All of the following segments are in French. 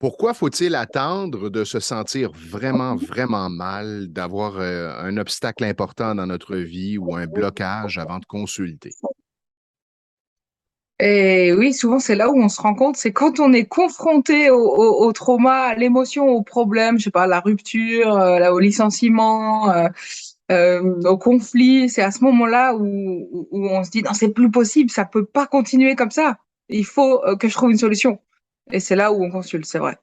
Pourquoi faut-il attendre de se sentir vraiment, vraiment mal, d'avoir un obstacle important dans notre vie ou un blocage avant de consulter? Et oui, souvent c'est là où on se rend compte, c'est quand on est confronté au trauma, à l'émotion, au problème, je sais pas, à la rupture, au licenciement, au conflit, c'est à ce moment-là où on se dit non, c'est plus possible, ça peut pas continuer comme ça. Il faut que je trouve une solution. Et c'est là où on consulte, c'est vrai.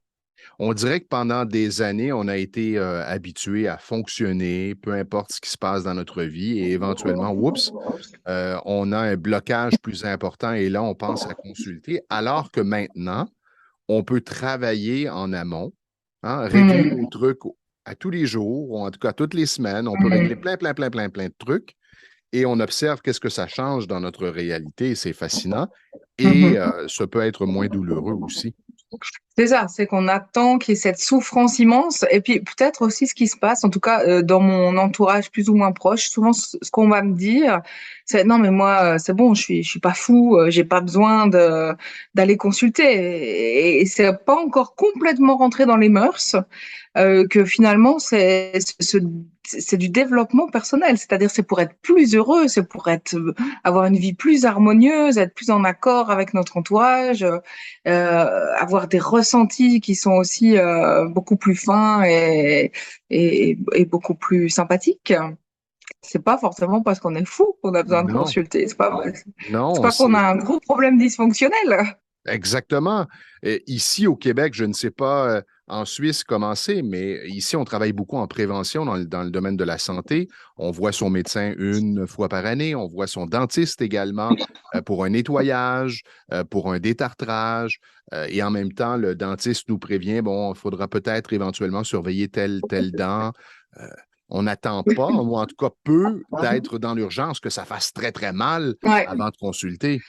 On dirait que pendant des années, on a été habitué à fonctionner, peu importe ce qui se passe dans notre vie, et éventuellement, oups, on a un blocage plus important et là, on pense à consulter, alors que maintenant, on peut travailler en amont, hein, régler nos Mhm. trucs à tous les jours, ou en tout cas toutes les semaines. On peut régler plein, plein, plein, plein, plein de trucs et on observe qu'est-ce que ça change dans notre réalité. C'est fascinant et Mhm. ça peut être moins douloureux aussi. C'est ça, c'est qu'on attend qu'il y ait cette souffrance immense. Et puis peut-être aussi ce qui se passe, en tout cas dans mon entourage plus ou moins proche, souvent ce qu'on va me dire, c'est non mais moi c'est bon, je suis pas fou, j'ai pas besoin de d'aller consulter. Et c'est pas encore complètement rentré dans les mœurs que finalement c'est du développement personnel, c'est-à-dire c'est pour être plus heureux, c'est pour être avoir une vie plus harmonieuse, être plus en accord avec notre entourage, avoir des ressentis qui sont aussi beaucoup plus fins et beaucoup plus sympathiques. C'est pas forcément parce qu'on est fou qu'on a besoin de Non, consulter. C'est non, pas qu'on a c'est un gros problème dysfonctionnel. exactement. Ici au Québec, je ne sais pas en Suisse comment c'est, mais ici, on travaille beaucoup en prévention dans le domaine de la santé. On voit son médecin une fois par année, on voit son dentiste également pour un nettoyage, pour un détartrage, et en même temps, le dentiste nous prévient, bon, il faudra peut-être éventuellement surveiller telle dent. Euh, on n'attend pas, ou en tout cas peu, d'être dans l'urgence, que ça fasse très, très mal Ouais. avant de consulter.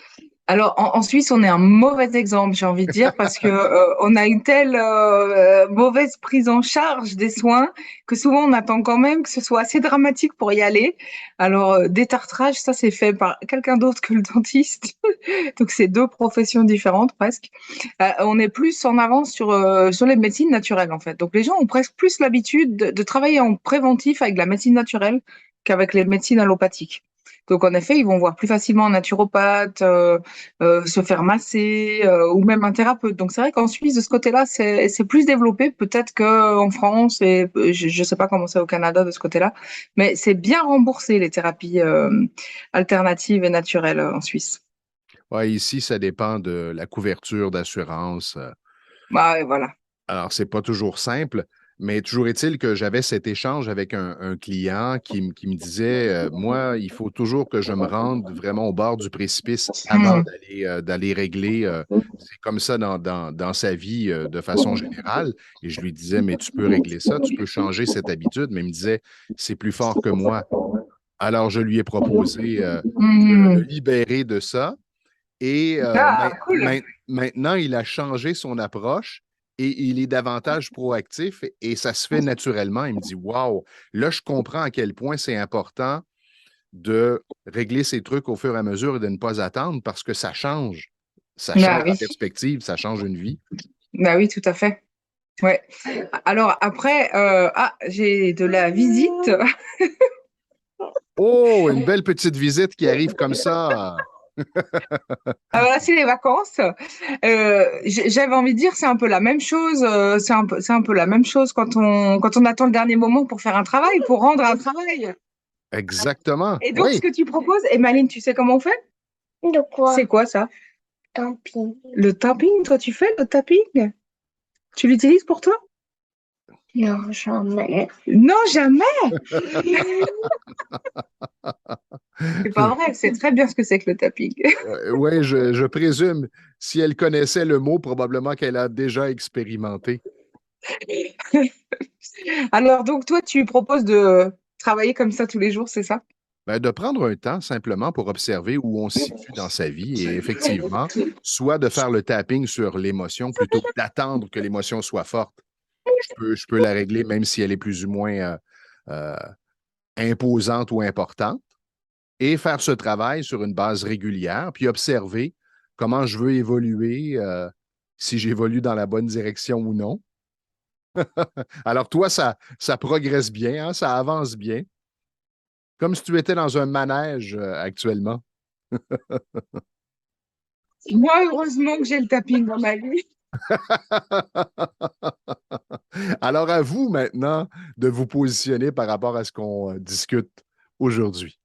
Alors en Suisse, on est un mauvais exemple, j'ai envie de dire, parce que on a une telle mauvaise prise en charge des soins que souvent on attend quand même que ce soit assez dramatique pour y aller. Alors détartrage, ça c'est fait par quelqu'un d'autre que le dentiste, donc c'est deux professions différentes presque. On est plus en avance sur les médecines naturelles en fait. Donc les gens ont presque plus l'habitude de travailler en préventif avec la médecine naturelle qu'avec les médecines allopathiques. Donc en effet, ils vont voir plus facilement un naturopathe, se faire masser ou même un thérapeute. Donc c'est vrai qu'en Suisse, de ce côté-là, c'est plus développé peut-être qu'en France et je sais pas comment c'est au Canada de ce côté-là, mais c'est bien remboursé les thérapies alternatives et naturelles en Suisse. Ouais, ici, ça dépend de la couverture d'assurance. Bah ouais, voilà. Alors, c'est pas toujours simple, mais toujours est-il que j'avais cet échange avec un client qui me disait, moi, il faut toujours que je me rende vraiment au bord du précipice avant Hmm. d'aller régler. C'est comme ça dans sa vie de façon générale. Et je lui disais, mais tu peux régler ça, tu peux changer cette habitude. Mais il me disait, c'est plus fort que moi. Alors, je lui ai proposé de le Hmm. libérer de ça. Et Ah, cool. maintenant, il a changé son approche et il est davantage proactif et ça se fait naturellement. Il me dit, wow, là, je comprends à quel point c'est important de régler ces trucs au fur et à mesure et de ne pas attendre parce que ça change. Ça change Bah la oui. perspective, ça change une vie. Bah oui, tout à fait. Ouais. Alors après, j'ai de la visite. Oh, une belle petite visite qui arrive comme ça. Ah, voilà, c'est les vacances. J'avais envie de dire, c'est un peu la même chose. C'est un peu la même chose quand on attend le dernier moment pour faire un travail, pour rendre un travail. Exactement. Et donc, ce Oui. que tu proposes, et Maline, tu sais comment on fait? De quoi? C'est quoi ça? Tapping. Le tapping, toi, tu fais le tapping? Tu l'utilises pour toi? Non, jamais. Non, jamais. C'est pas vrai. C'est très bien ce que c'est que le tapping. Oui, je présume, si elle connaissait le mot, probablement qu'elle a déjà expérimenté. Alors, donc, toi, tu proposes de travailler comme ça tous les jours, c'est ça? Ben, de prendre un temps simplement pour observer où on se situe dans sa vie et effectivement, soit de faire le tapping sur l'émotion plutôt que d'attendre que l'émotion soit forte. Je peux la régler même si elle est plus ou moins euh, imposante ou importante et faire ce travail sur une base régulière, puis observer comment je veux évoluer si j'évolue dans la bonne direction ou non. Alors, toi, ça progresse bien, hein, ça avance bien, comme si tu étais dans un manège actuellement. Moi, heureusement que j'ai le tapping dans ma vie. Alors, à vous maintenant de vous positionner par rapport à ce qu'on discute aujourd'hui.